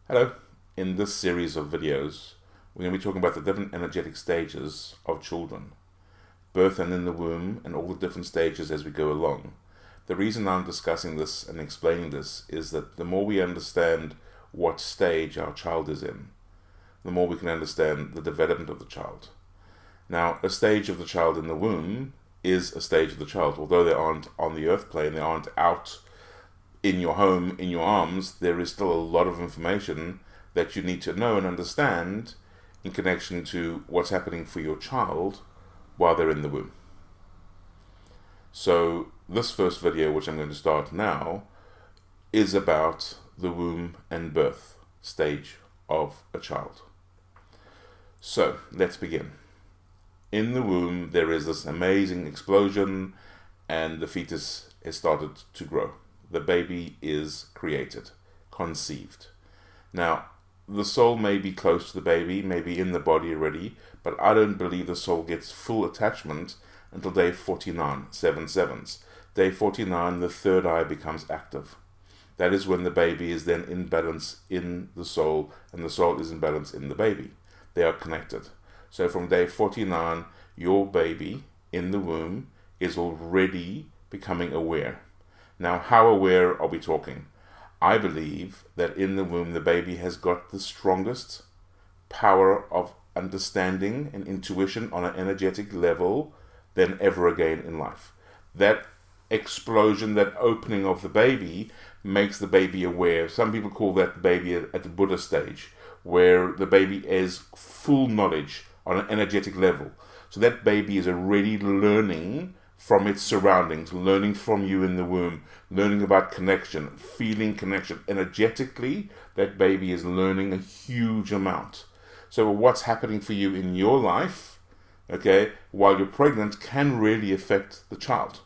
Hello. In this series of videos, we're going to be talking about the different energetic stages of children, birth and in the womb, and all the different stages as we go along. The reason I'm discussing this and explaining this is that the more we understand what stage our child is in, the more we can understand the development of the child. Now, a stage of the child in the womb is a stage of the child. Although they aren't on the earth plane, they aren't out in your home, in your arms, there is still a lot of information that you need to know and understand in connection to what's happening for your child while they're in the womb. So this first video, which I'm going to start now, is about the womb and birth stage of a child. So let's begin. In the womb, there is this amazing explosion and the fetus has started to grow. The baby is created, conceived. Now, the soul may be close to the baby, maybe in the body already, but I don't believe the soul gets full attachment until day 49, 7 sevens. Day 49, the third eye becomes active. That is when the baby is then in balance in the soul, and the soul is in balance in the baby. They are connected. So from day 49, your baby in the womb is already becoming aware. Now, how aware are we talking? I believe that in the womb, the baby has got the strongest power of understanding and intuition on an energetic level than ever again in life. That explosion, that opening of the baby makes the baby aware. Some people call that baby at the Buddha stage, where the baby is full knowledge on an energetic level. So that baby is already learning from its surroundings, learning from you in the womb, learning about connection, feeling connection. Energetically, that baby is learning a huge amount. So what's happening for you in your life, okay, while you're pregnant can really affect the child.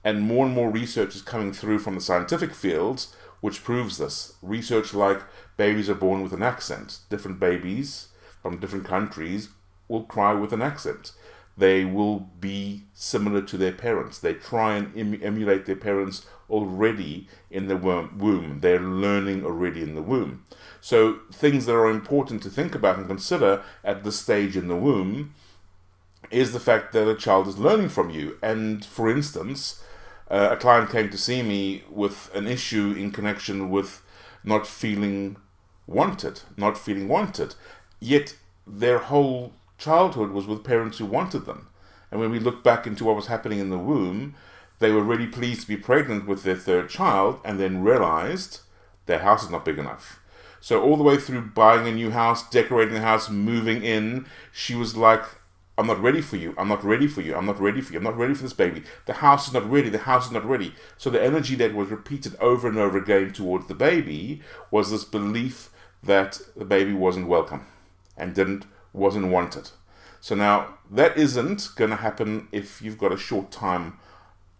And more research is coming through from the scientific fields which proves this. Research like babies are born with an accent. Different babies from different countries will cry with an accent. They will be similar to their parents. They try and emulate their parents already in the womb. They're learning already in the womb. So things that are important to think about and consider at this stage in the womb is the fact that a child is learning from you. And for instance, a client came to see me with an issue in connection with not feeling wanted, yet their whole childhood was with parents who wanted them. And when we look back into what was happening in the womb, they were really pleased to be pregnant with their third child and then realized their house is not big enough. So all the way through buying a new house, decorating the house, moving in, she was like, I'm not ready for you. I'm not ready for you. I'm not ready for you. I'm not ready for this baby. The house is not ready. The house is not ready. So the energy that was repeated over and over again towards the baby was this belief that the baby wasn't welcome and wasn't wanted. So now that isn't going to happen if you've got a short time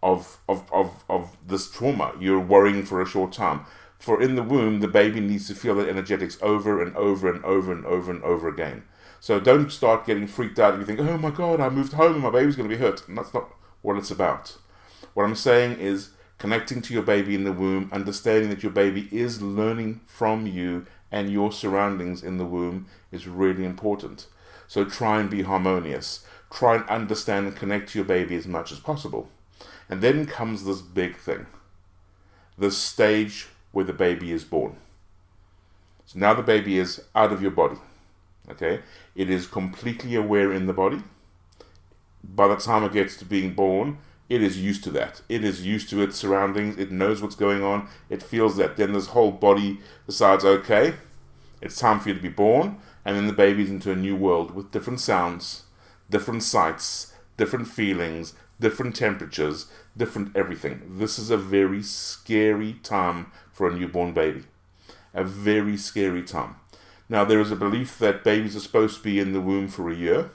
of this trauma. You're worrying for a short time. For in the womb, the baby needs to feel the energetics over and over and over and over and over again. So don't start getting freaked out if you think, oh my God, I moved home and my baby's going to be hurt. And that's not what it's about. What I'm saying is connecting to your baby in the womb, understanding that your baby is learning from you and your surroundings in the womb is really important. So try and be harmonious. Try and understand and connect to your baby as much as possible. And then comes this big thing. The stage where the baby is born. So now the baby is out of your body. Okay? It is completely aware in the body. By the time it gets to being born, it is used to that. It is used to its surroundings. It knows what's going on. It feels that. Then this whole body decides, okay, it's time for you to be born. And then the baby's into a new world with different sounds, different sights, different feelings, different temperatures, different everything. This is a very scary time for a newborn baby. A very scary time. Now, there is a belief that babies are supposed to be in the womb for a year,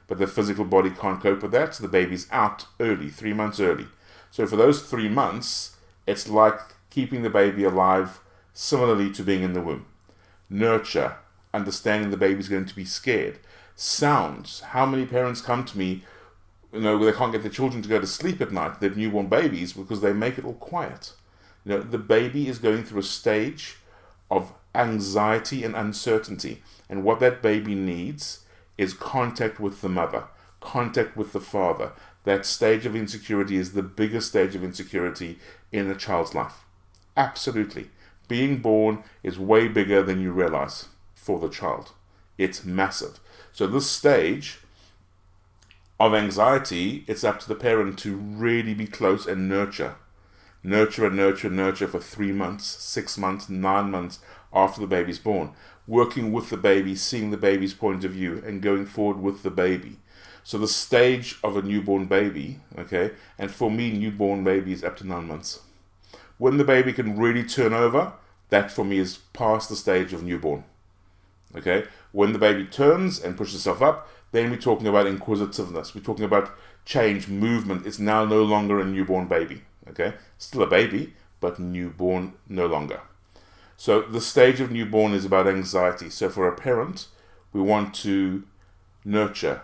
but the physical body can't cope with that, so the baby's out early, 3 months early. So for those 3 months, it's like keeping the baby alive similarly to being in the womb. Nurture, understanding the baby's going to be scared. Sounds. How many parents come to me, where they can't get their children to go to sleep at night, their newborn babies, because they make it all quiet. The baby is going through a stage of anxiety and uncertainty. And what that baby needs is contact with the mother, contact with the father. That stage of insecurity is the biggest stage of insecurity in a child's life. Absolutely. Being born is way bigger than you realize for the child. It's massive. So this stage of anxiety, it's up to the parent to really be close and nurture. Nurture and nurture and nurture for 3 months, 6 months, 9 months after the baby's born. Working with the baby, seeing the baby's point of view, and going forward with the baby. So the stage of a newborn baby, okay, and for me, newborn baby is up to 9 months. When the baby can really turn over, that for me is past the stage of newborn. Okay, when the baby turns and pushes itself up, then we're talking about inquisitiveness. We're talking about change, movement. It's now no longer a newborn baby. Okay, still a baby, but newborn no longer. So the stage of newborn is about anxiety. So for a parent, we want to nurture.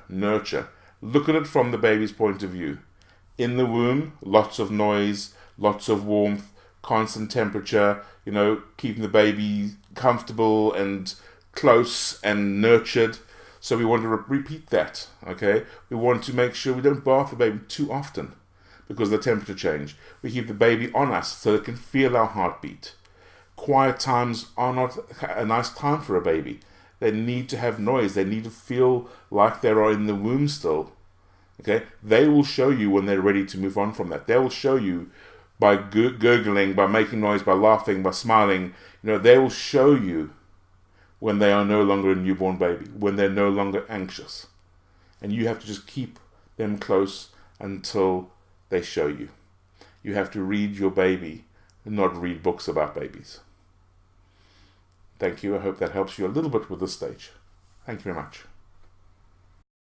Look at it from the baby's point of view. In the womb, lots of noise, lots of warmth, constant temperature, keeping the baby comfortable and close and nurtured. So we want to repeat that, okay? We want to make sure we don't bath the baby too often because of the temperature change. We keep the baby on us so it can feel our heartbeat. Quiet times are not a nice time for a baby. They need to have noise. They need to feel like they are in the womb still, okay? They will show you when they're ready to move on from that. They will show you by gurgling, by making noise, by laughing, by smiling. They will show you when they are no longer a newborn baby, when they're no longer anxious. And you have to just keep them close until they show you. You have to read your baby and not read books about babies. Thank you. I hope that helps you a little bit with this stage. Thank you very much.